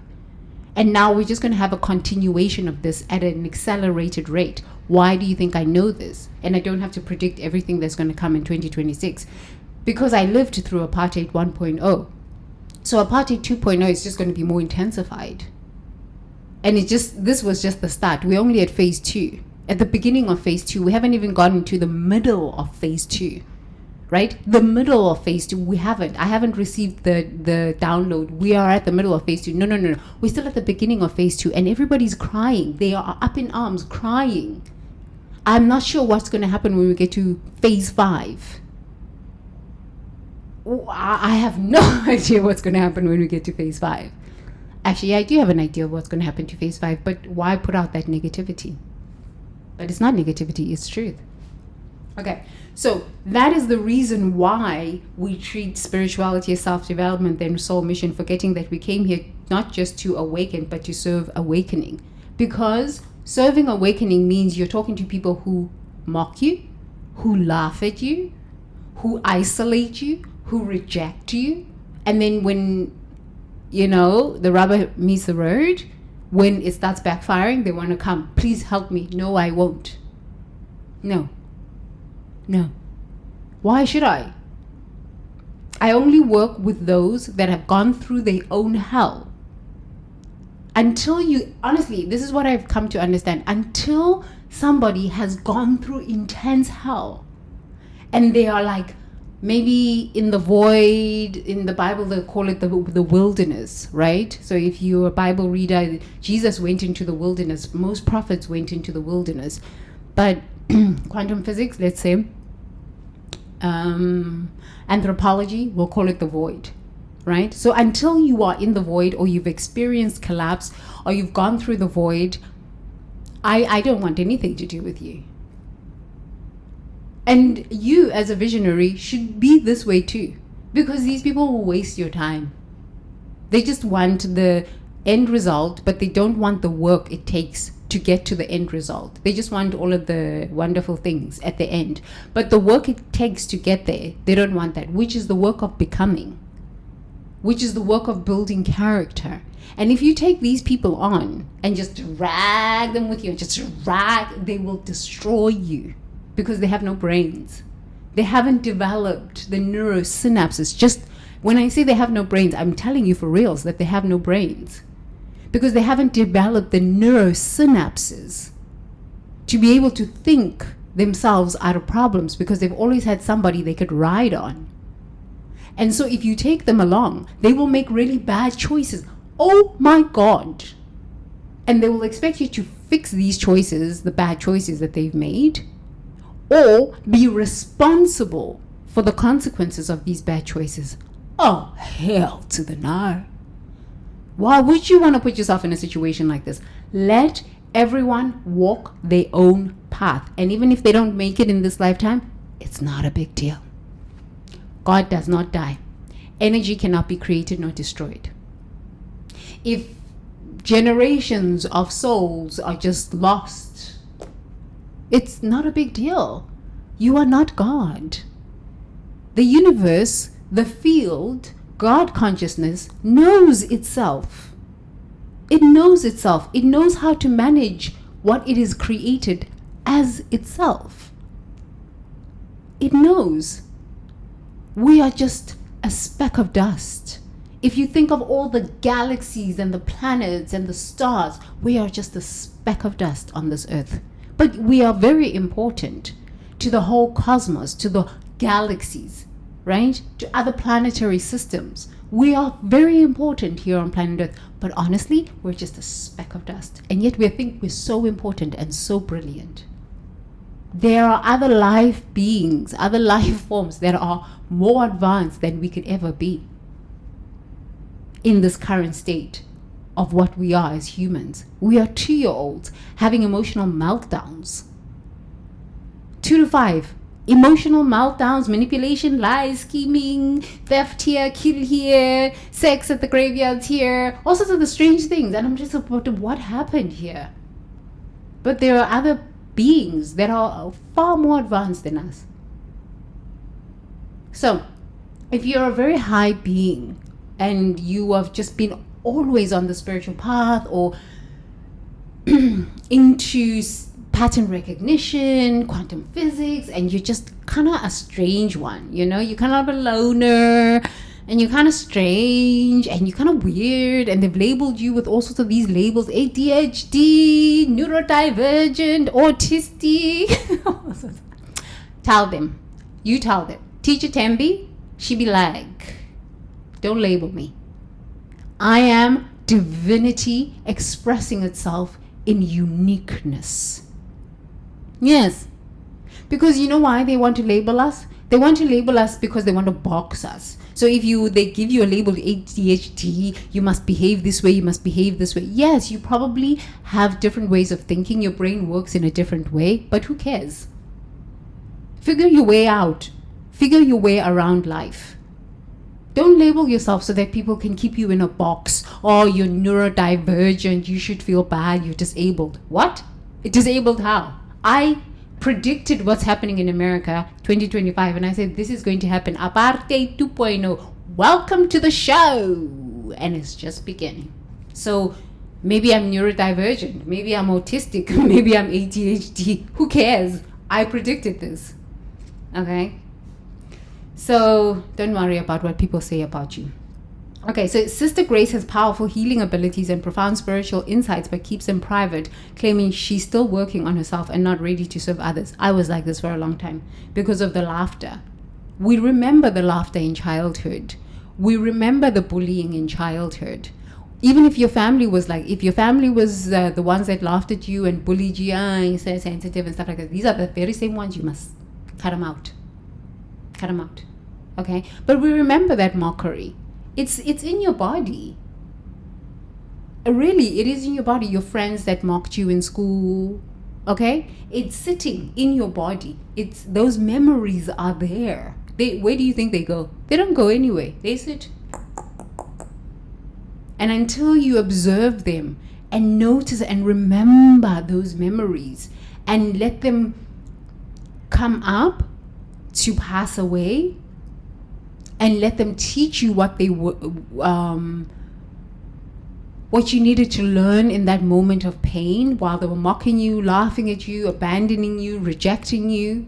And now we're just going to have a continuation of this at an accelerated rate. Why do you think I know this? And I don't have to predict everything that's going to come in 2026 because I lived through Apartheid 1.0. So Apartheid 2.0 is just going to be more intensified. And this was just the start. We're only at phase 2. At the beginning of phase 2, we haven't even gotten to the middle of phase 2. Right? The middle of phase 2, I haven't received the download. We are at the middle of phase 2. No. We're still at the beginning of phase 2 and everybody's crying. They are up in arms crying. I'm not sure what's going to happen when we get to phase 5. I have no idea what's going to happen when we get to phase 5. Actually, I do have an idea of what's going to happen to phase 5, but why put out that negativity? But it's not negativity, it's truth. Okay, so that is the reason why we treat spirituality as self-development and soul mission, forgetting that we came here not just to awaken, but to serve awakening. Because serving awakening means you're talking to people who mock you, who laugh at you, who isolate you, who reject you. And then when, the rubber meets the road, when it starts backfiring, they want to come. Please help me. No, I won't. No. Why should I? I only work with those that have gone through their own hell. Honestly, this is what I've come to understand. Until somebody has gone through intense hell and they are like, maybe in the void, in the Bible, they call it the wilderness, right? So if you're a Bible reader, Jesus went into the wilderness. Most prophets went into the wilderness. But quantum physics, let's say, anthropology, we'll call it the void, right? So until you are in the void or you've experienced collapse or you've gone through the void, I don't want anything to do with you. And you as a visionary should be this way too, because these people will waste your time. They just want the end result, but they don't want the work it takes to get to the end result. They just want all of the wonderful things at the end. But the work it takes to get there, they don't want that, which is the work of becoming, which is the work of building character. And if you take these people on and just drag them with you, they will destroy you because they have no brains. They haven't developed the neurosynapses. Just when I say they have no brains, I'm telling you for reals that they have no brains. Because they haven't developed the neurosynapses to be able to think themselves out of problems, because they've always had somebody they could ride on. And so if you take them along, they will make really bad choices. Oh my God. And they will expect you to fix these choices, the bad choices that they've made, or be responsible for the consequences of these bad choices. Oh, hell to the no. Why would you want to put yourself in a situation like this? Let everyone walk their own path. And even if they don't make it in this lifetime, it's not a big deal. God does not die. Energy cannot be created nor destroyed. If generations of souls are just lost, it's not a big deal. You are not God. The universe, the field, God consciousness knows itself. It knows itself. It knows how to manage what it is created as itself. It knows. We are just a speck of dust. If you think of all the galaxies and the planets and the stars, we are just a speck of dust on this earth. But we are very important to the whole cosmos, to the galaxies, right? To other planetary systems. We are very important here on planet Earth. But honestly, we're just a speck of dust. And yet we think we're so important and so brilliant. There are other life beings, other life forms that are more advanced than we could ever be in this current state of what we are as humans. We are 2-year-olds having emotional meltdowns. 2 to 5. Emotional meltdowns, manipulation, lies, scheming, theft here, kill here, sex at the graveyards here, all sorts of the strange things. And I'm just about to, what happened here? But there are other beings that are far more advanced than us. So, if you're a very high being and you have just been always on the spiritual path or into pattern recognition, quantum physics, and you're just kind of a strange one, you know, you're kind of a loner and you're kind of strange and you're kind of weird, and they've labeled you with all sorts of these labels: ADHD, neurodivergent, autistic. Tell them, Teacher Tembi, she be like, don't label me. I am divinity expressing itself in uniqueness. Yes. Because you know why they want to label us? They want to label us because they want to box us. So if they give you a label ADHD, you must behave this way, you must behave this way. Yes, you probably have different ways of thinking. Your brain works in a different way, but who cares? Figure your way out. Figure your way around life. Don't label yourself so that people can keep you in a box. Oh, you're neurodivergent, you should feel bad, you're disabled. What? Disabled how? I predicted what's happening in America 2025, and I said this is going to happen. Apartheid 2.0. Welcome to the show. And it's just beginning. So maybe I'm neurodivergent, maybe I'm autistic, maybe I'm ADHD. Who cares? I predicted this. Okay? So don't worry about what people say about you. Okay, so Sister Grace has powerful healing abilities and profound spiritual insights, but keeps them private, claiming she's still working on herself and not ready to serve others. I was like this for a long time because of the laughter. We remember the laughter in childhood. We remember the bullying in childhood. Even if your family was the ones that laughed at you and bullied you, you're so sensitive and stuff like that. These are the very same ones. You must cut them out. Cut them out. Okay? But we remember that mockery. It's in your body. Really, it is in your body. Your friends that mocked you in school, okay? It's sitting in your body. Those memories are there. Where do you think they go? They don't go anywhere. They sit. And until you observe them and notice and remember those memories and let them come up to pass away, and let them teach you what what you needed to learn in that moment of pain while they were mocking you, laughing at you, abandoning you, rejecting you.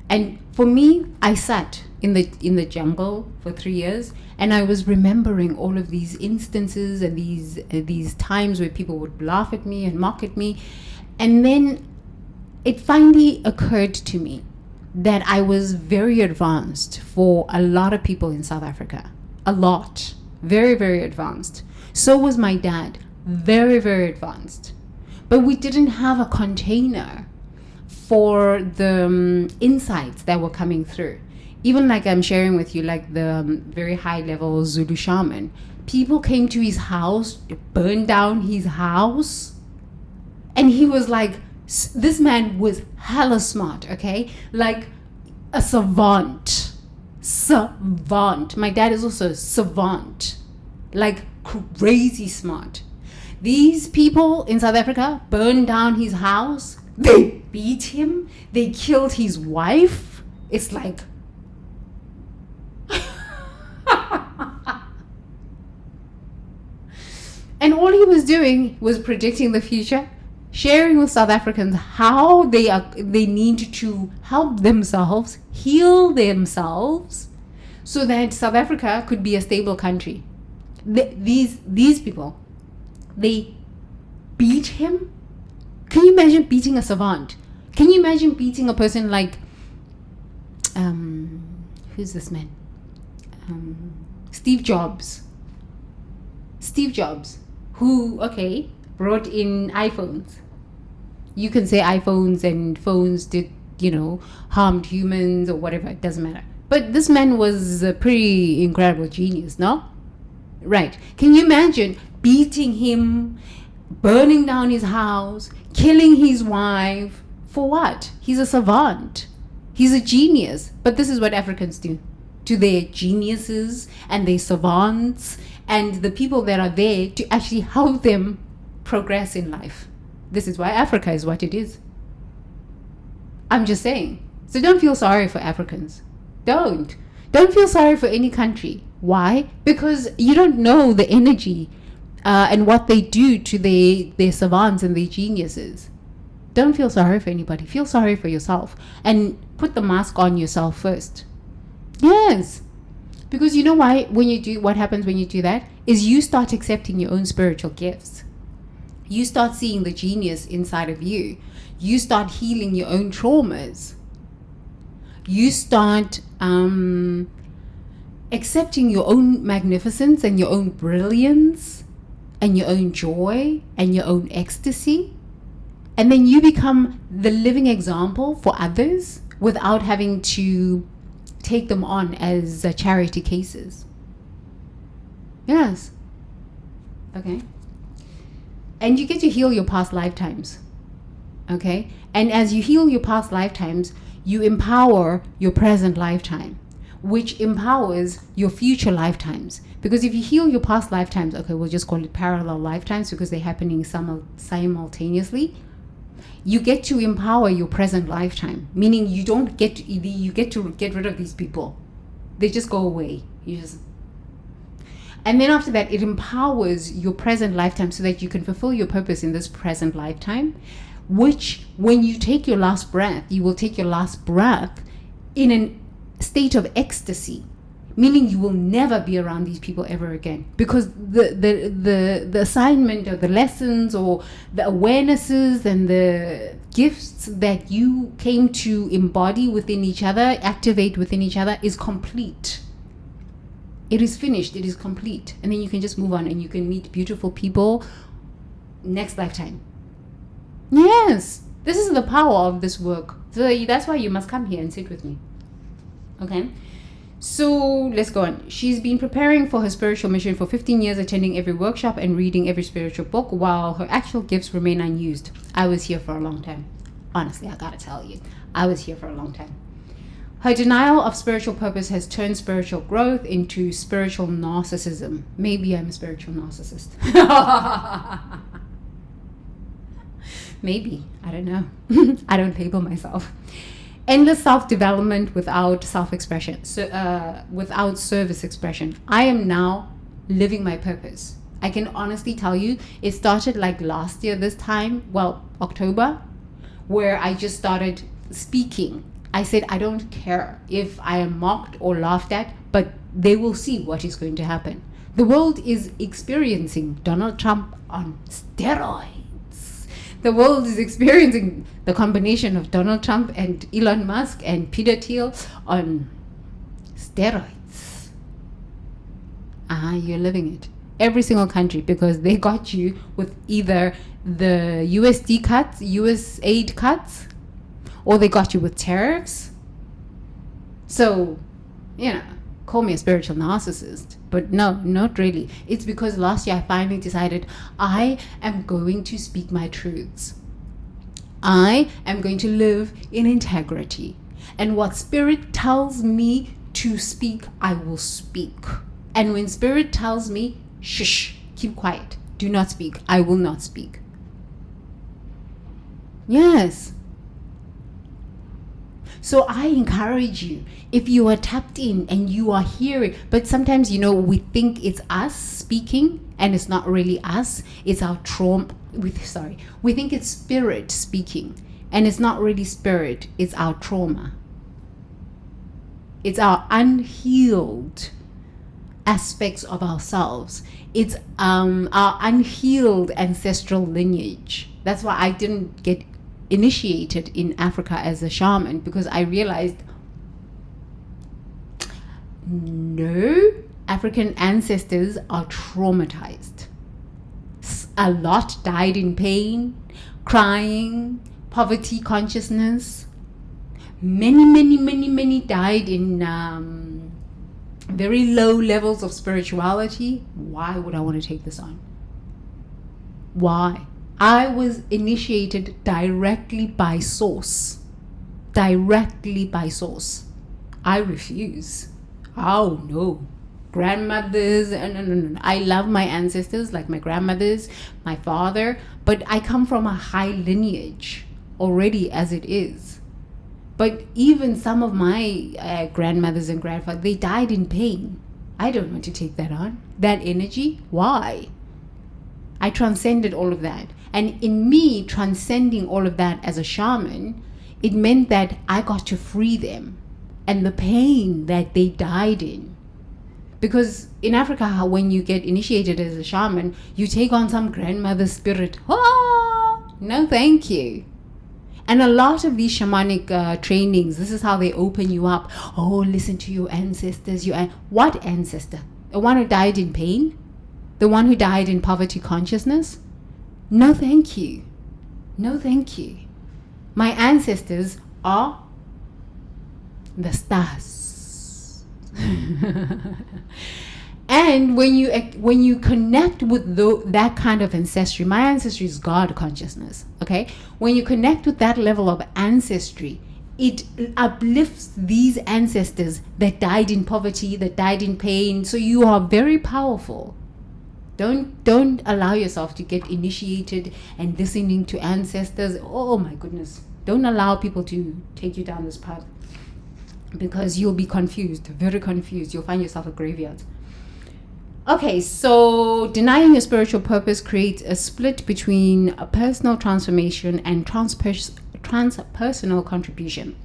And for me, I sat in the jungle for 3 years, and I was remembering all of these instances and these times where people would laugh at me and mock at me. And then it finally occurred to me that I was very advanced for a lot of people in South Africa. A lot. Very, very advanced. So was my dad. Very, very advanced. But we didn't have a container for the insights that were coming through. Even like I'm sharing with you, like the very high level Zulu shaman. People came to his house, burned down his house, and he was like, this man was hella smart, okay? Like a savant. Savant. My dad is also a savant. Like crazy smart. These people in South Africa burned down his house. They beat him. They killed his wife. It's like... And all he was doing was predicting the future, sharing with South Africans how they need to help themselves, heal themselves, so that South Africa could be a stable country. These people, they beat him. Can you imagine beating a savant? Can you imagine beating a person like who's this man? Steve Jobs, who brought in iPhones. You can say iPhones and phones did, harmed humans or whatever, it doesn't matter. But this man was a pretty incredible genius, no? Right. Can you imagine beating him, burning down his house, killing his wife? For what? He's a savant. He's a genius. But this is what Africans do to their geniuses and their savants and the people that are there to actually help them progress in life. This is why Africa is what it is. I'm just saying. So don't feel sorry for Africans. Don't feel sorry for any country. Why? Because you don't know the energy and what they do to their savants and their geniuses. Don't feel sorry for anybody. Feel sorry for yourself and put the mask on yourself first. Yes. Because you know why? What happens when you do that is you start accepting your own spiritual gifts. You start seeing the genius inside of you. You start healing your own traumas. You start accepting your own magnificence and your own brilliance and your own joy and your own ecstasy. And then you become the living example for others without having to take them on as charity cases. Yes. Okay. And you get to heal your past lifetimes. Okay. And as you heal your past lifetimes, you empower your present lifetime, which empowers your future lifetimes. Because if you heal your past lifetimes, okay, we'll just call it parallel lifetimes because they're happening simultaneously. You get to empower your present lifetime, meaning you get to get rid of these people. They just go away. And then after that, it empowers your present lifetime so that you can fulfill your purpose in this present lifetime, which when you take your last breath, you will take your last breath in a state of ecstasy, meaning you will never be around these people ever again, because the assignment or the lessons or the awarenesses and the gifts that you came to embody within each other, activate within each other, is complete. It is finished. It is complete. And then you can just move on and you can meet beautiful people next lifetime. Yes, this is the power of this work. So that's why you must come here and sit with me. Okay. So let's go on. She's been preparing for her spiritual mission for 15 years, attending every workshop and reading every spiritual book while her actual gifts remain unused. I was here for a long time. Honestly, I gotta tell you, I was here for a long time. Her denial of spiritual purpose has turned spiritual growth into spiritual narcissism. Maybe I'm a spiritual narcissist. Maybe. I don't know. I don't label myself. Endless self-development without self-expression, without service expression. I am now living my purpose. I can honestly tell you, it started like last year this time, October, where I just started speaking I said, I don't care if I am mocked or laughed at, but they will see what is going to happen. The world is experiencing Donald Trump on steroids. The world is experiencing the combination of Donald Trump and Elon Musk and Peter Thiel on steroids. You're living it. Every single country, because they got you with either the USD cuts, US aid cuts, or they got you with tariffs. So, call me a spiritual narcissist, but no, not really. It's because last year I finally decided I am going to speak my truths. I am going to live in integrity. And what Spirit tells me to speak, I will speak. And when Spirit tells me, shush, keep quiet, do not speak, I will not speak. Yes. So I encourage you, if you are tapped in and you are hearing, but sometimes, we think it's us speaking and it's not really us. It's our trauma. We think it's Spirit speaking and it's not really Spirit. It's our trauma. It's our unhealed aspects of ourselves. It's our unhealed ancestral lineage. That's why I didn't get initiated in Africa as a shaman, because I realized no, African ancestors are traumatized. A lot died in pain, crying, poverty consciousness. Many died in very low levels of spirituality. Why would I want to take this on? Why? I was initiated directly by source. Directly by source. I refuse. Oh no. Grandmothers, no. I love my ancestors, like my grandmothers, my father, but I come from a high lineage already as it is. But even some of my grandmothers and grandfathers, they died in pain. I don't want to take that on. That energy, why? I transcended all of that. And in me transcending all of that as a shaman, it meant that I got to free them and the pain that they died in. Because in Africa, when you get initiated as a shaman, you take on some grandmother's spirit. Oh, no, thank you. And a lot of these shamanic trainings, this is how they open you up. Oh, listen to your ancestors. What ancestor? The one who died in pain? The one who died in poverty consciousness? No, thank you. No, thank you. My ancestors are the stars. And when you connect with that kind of ancestry, my ancestry is God consciousness, okay? When you connect with that level of ancestry, it uplifts these ancestors that died in poverty, that died in pain. So you are very powerful. Don't allow yourself to get initiated and listening to ancestors. Oh my goodness. Don't allow people to take you down this path, because you'll be confused, very confused. You'll find yourself at graveyards. Okay, so denying your spiritual purpose creates a split between a personal transformation and transpersonal contribution.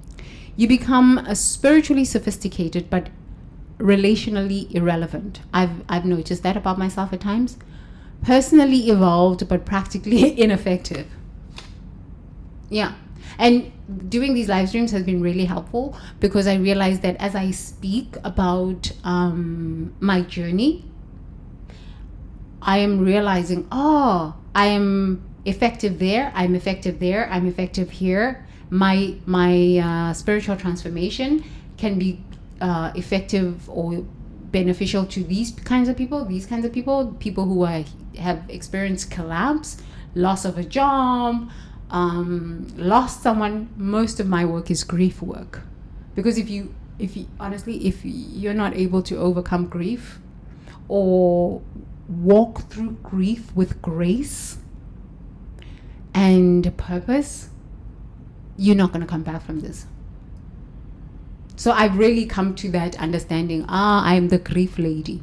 You become a spiritually sophisticated but relationally irrelevant. I've noticed that about myself at times. Personally evolved but practically ineffective. Yeah. And doing these live streams has been really helpful, because I realized that as I speak about my journey, I am realizing, I am effective there, I'm effective there, I'm effective here. My spiritual transformation can be effective or beneficial to these kinds of people, people who have experienced collapse, loss of a job, lost someone. Most of my work is grief work, because if you honestly, if you're not able to overcome grief or walk through grief with grace and purpose, you're not going to come back from this. So I've really come to that understanding. I'm the grief lady.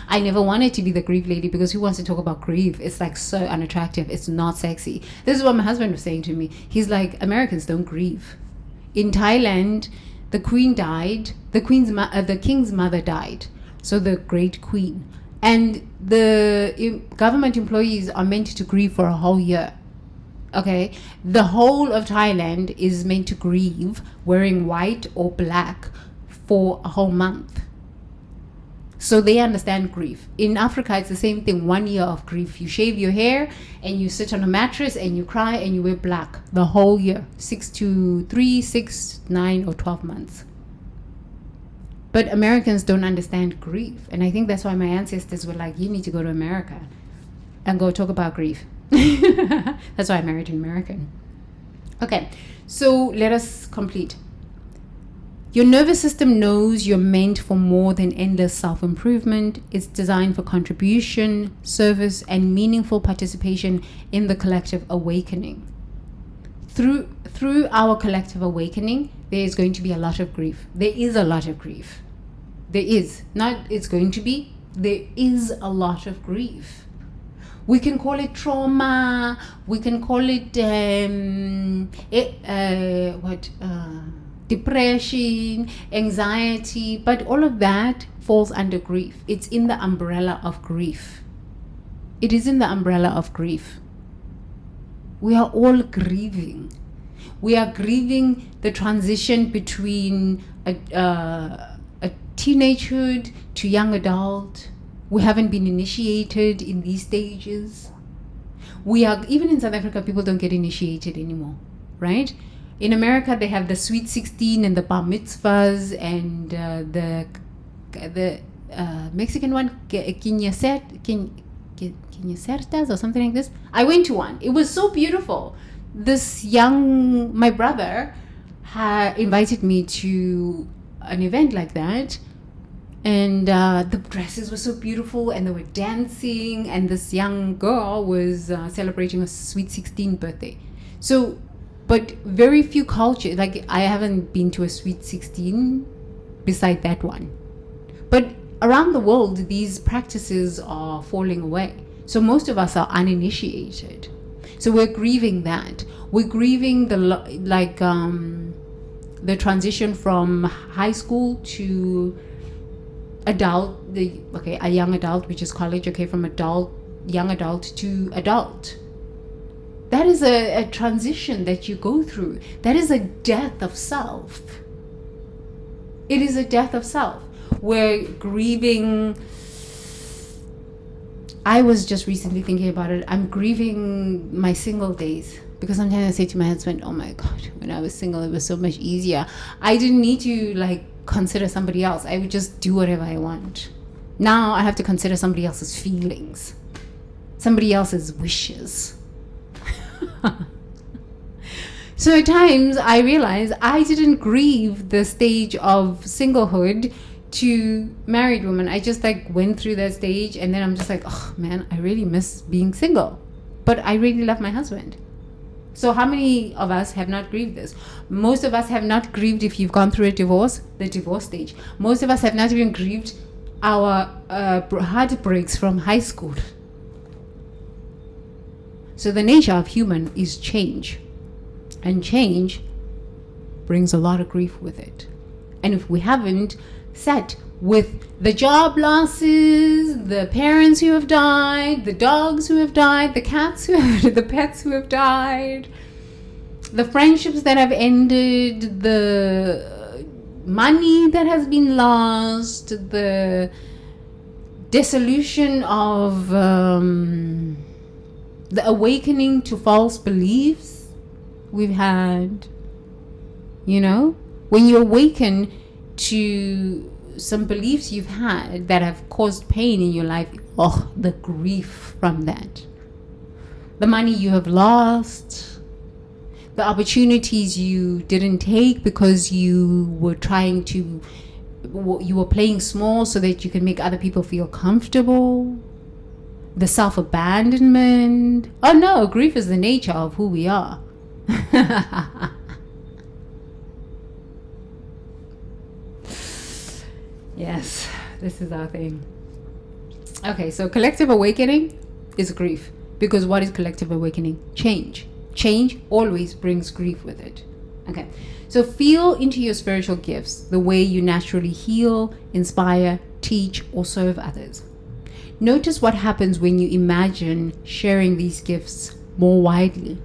I never wanted to be the grief lady, because who wants to talk about grief? It's like so unattractive. It's not sexy. This is what my husband was saying to me. He's like, Americans don't grieve. in Thailand, the queen died. The king's mother died. So the great queen. And the government employees are meant to grieve for a whole year. Okay, the whole of Thailand is meant to grieve wearing white or black for a whole month. So they understand grief. In Africa, it's the same thing. 1 year of grief. You shave your hair and you sit on a mattress and you cry and you wear black the whole year. 6, 9, or 12 months. But Americans don't understand grief. And I think that's why my ancestors were like, you need to go to America and go talk about grief. That's why I married an American. Okay, so let us complete. Your nervous system knows you're meant for more than endless self-improvement. It's designed for contribution, service, and meaningful participation in the collective awakening. Through our collective awakening, there is going to be a lot of grief. There is a lot of grief. There is. Not it's going to be. There is a lot of grief. We can call it trauma. We can call it depression, anxiety, but all of that falls under grief. It's in the umbrella of grief. It is in the umbrella of grief. We are all grieving. We are grieving the transition between a teenagehood to young adult. We haven't been initiated in these stages. Even in South Africa, people don't get initiated anymore, right? In America, they have the Sweet 16 and the Bar Mitzvahs and the Mexican one, Quinceañeras or something like this. I went to one. It was so beautiful. My brother invited me to an event like that. And the dresses were so beautiful and they were dancing. And this young girl was celebrating a Sweet 16 birthday. So, but very few cultures, like I haven't been to a Sweet 16 beside that one. But around the world, these practices are falling away. So most of us are uninitiated. So we're grieving that. We're grieving the transition from high school to adult, a young adult, which is college, from young adult to adult. That is a transition that you go through. That is a death of self. It is a death of self. We're grieving. I was just recently thinking about it. I'm grieving my single days. Because sometimes I say to my husband, oh my God, when I was single, it was so much easier. I didn't need to consider somebody else. I would just do whatever I want. Now I have to consider somebody else's feelings, somebody else's wishes. So at times I realize I didn't grieve the stage of singlehood to married woman. I just went through that stage, and then I'm just oh man, I really miss being single, but I really love my husband. So how many of us have not grieved this? Most of us have not grieved if you've gone through a divorce, the divorce stage. Most of us have not even grieved our heartbreaks from high school. So the nature of human is change. And change brings a lot of grief with it. And if we haven't sat with the job losses, the parents who have died, the dogs who have died, the cats the pets who have died, the friendships that have ended, the money that has been lost, the dissolution of the awakening to false beliefs we've had, when you awaken to some beliefs you've had that have caused pain in your life, the grief from that, the money you have lost, the opportunities you didn't take because you were playing small so that you can make other people feel comfortable, the self-abandonment. Oh no, grief is the nature of who we are. Yes, this is our thing. Okay, so collective awakening is grief. Because what is collective awakening? Change. Change always brings grief with it. Okay, so feel into your spiritual gifts, the way you naturally heal, inspire, teach, or serve others. Notice what happens when you imagine sharing these gifts more widely.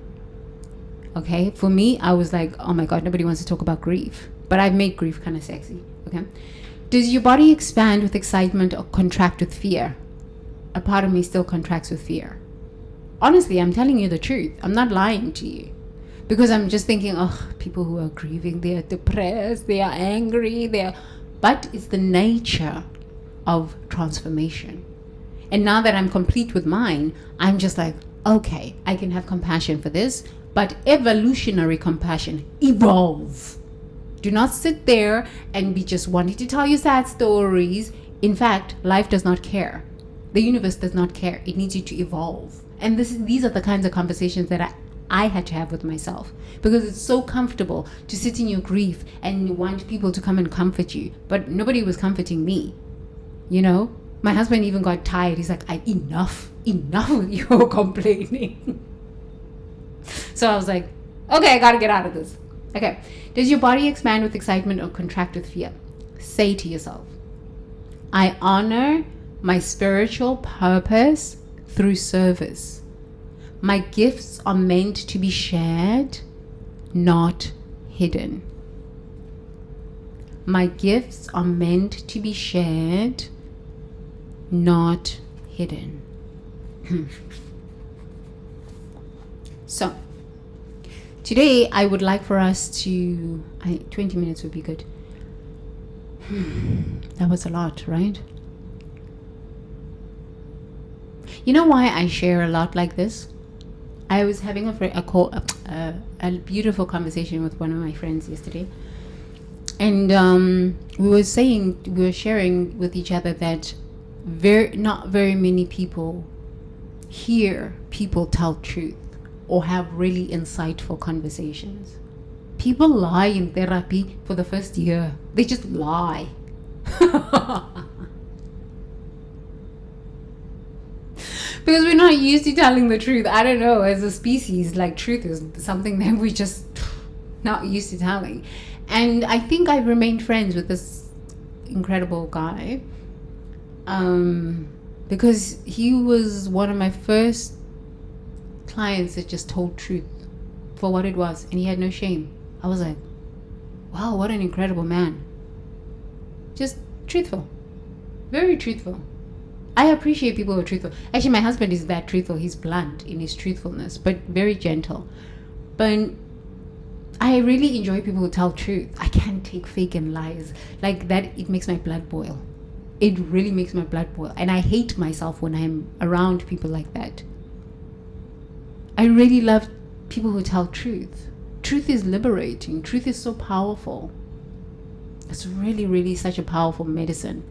Okay, for me, I was like, oh my God, nobody wants to talk about grief. But I've made grief kind of sexy. Okay, does your body expand with excitement or contract with fear? A part of me still contracts with fear. Honestly, I'm telling you the truth. I'm not lying to you. Because I'm just thinking, oh, people who are grieving, they are depressed, they are angry, but it's the nature of transformation. And now that I'm complete with mine, I'm just like, okay, I can have compassion for this, but evolutionary compassion. Evolve. Do not sit there and be just wanting to tell you sad stories. In fact, life does not care. The universe does not care. It needs you to evolve. And these are the kinds of conversations that I had to have with myself, because it's so comfortable to sit in your grief and you want people to come and comfort you, but nobody was comforting me. You know, my husband even got tired. He's like, enough with your complaining. So I was like, okay, I gotta get out of this. Okay, does your body expand with excitement or contract with fear? Say to yourself, I honor my spiritual purpose through service. My gifts are meant to be shared, not hidden. My gifts are meant to be shared, not hidden. So, today I would like for us to, 20 minutes would be good. That was a lot, right? You know why I share a lot like this? I was having a beautiful conversation with one of my friends yesterday, and we were sharing with each other that not very many people hear people tell truth or have really insightful conversations. People lie in therapy for the first year. They just lie. Because we're not used to telling the truth. I don't know, as a species, like, truth is something that we just not used to telling. And I think I've remained friends with this incredible guy, because he was one of my first clients that just told truth for what it was, and he had no shame. I was like, wow, what an incredible man. Just truthful. Very truthful. I appreciate people who are truthful. Actually, my husband is that truthful. He's blunt in his truthfulness, but very gentle. But I really enjoy people who tell truth. I can't take fake and lies. Like that, it makes my blood boil. It really makes my blood boil. And I hate myself when I'm around people like that. I really love people who tell truth. Truth is liberating. Truth is so powerful. It's really, really such a powerful medicine.